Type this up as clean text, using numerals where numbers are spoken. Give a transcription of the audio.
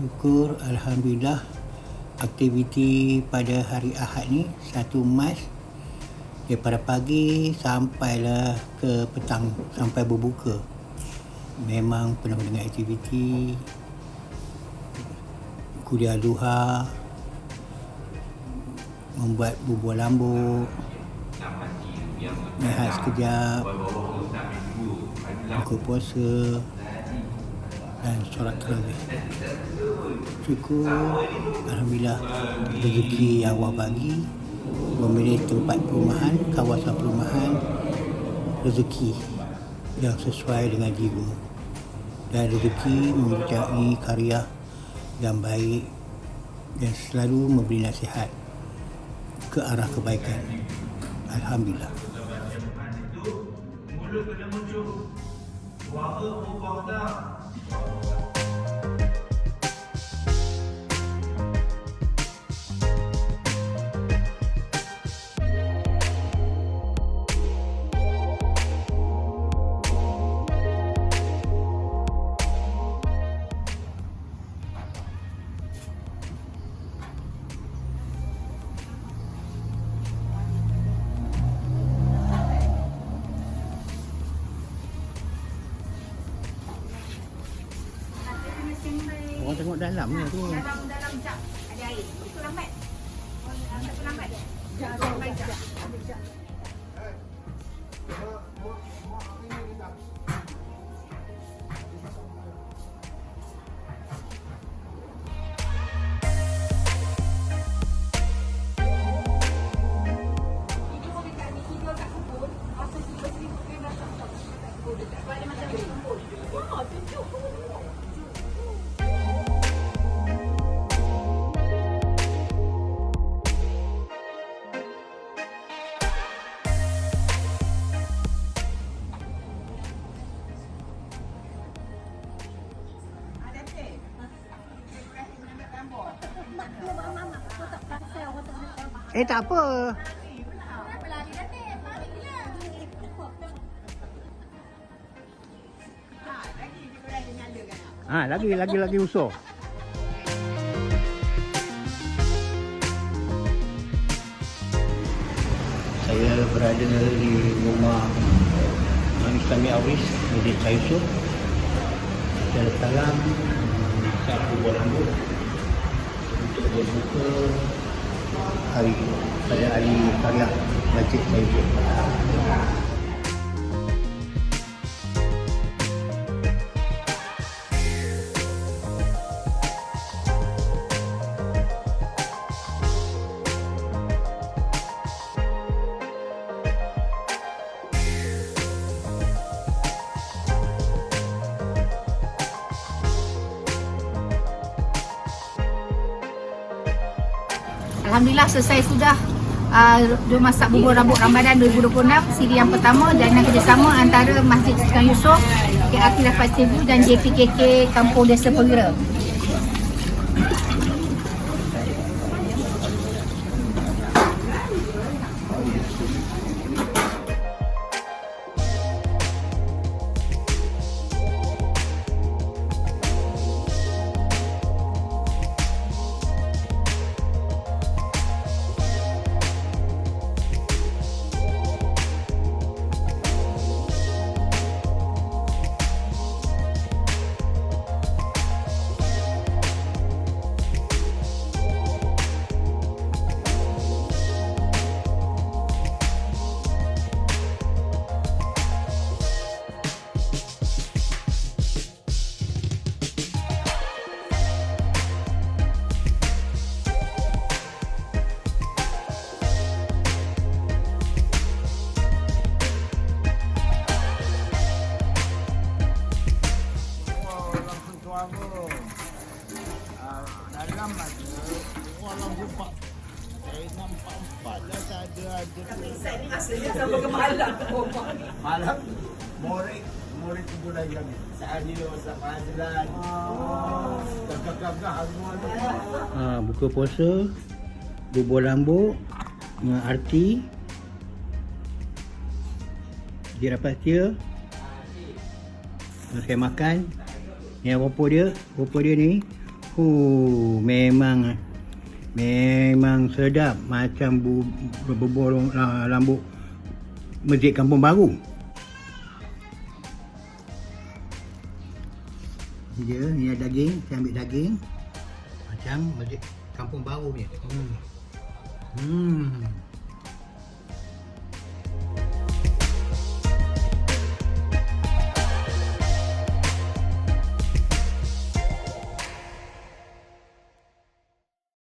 Syukur, Alhamdulillah, aktiviti pada hari Ahad ni 1 Mac daripada pagi sampailah ke petang sampai berbuka. Memang penuh dengan aktiviti, kuliah duha, membuat bubur lambuk, rehat sekejap, buka puasa dan solat tarawih. Syukur, Alhamdulillah, rezeki yang Allah bagi, memilih tempat perumahan, kawasan perumahan, rezeki yang sesuai dengan jiwa, dan rezeki mempunyai karya yang baik dan selalu memberi nasihat ke arah kebaikan. Alhamdulillah. Mulut kena muncul, suara berubah tak? Orang tengok dalam ni tu. Dalam jap ada air. Itu lambat. Satu lambat dia. Lambat jap. Tak apa. Lagi usul. Saya berada di rumah Islami Awis, Masjid Syah Yusof. Saya salam saat bubur lambuk untuk berbuka hari karya Masjid Syah Yusof. Alhamdulillah selesai sudah dia masak bubur rambut Ramadan 2026 siri yang pertama, dengan kerjasama antara Masjid Syah Yusof, KRT Raffat Sebu dan JPKK Kampung Desa Perwira. Dalam ada orang jumpa. Saya nampak 4 dah ada. Saya ni asalnya sama ke malam. Malam murid tu lagi kami. Saya ni masa pelajaran. Kakak-kakak semua tu. Buka puasa, bubur lambuk, arti, dia dapat setia. Saya makan. Ni bapa dia ni Memang sedap macam bubur rambut Masjid Kampung Baru. Ni ada daging, saya ambil daging macam Masjid Kampung Baru ni.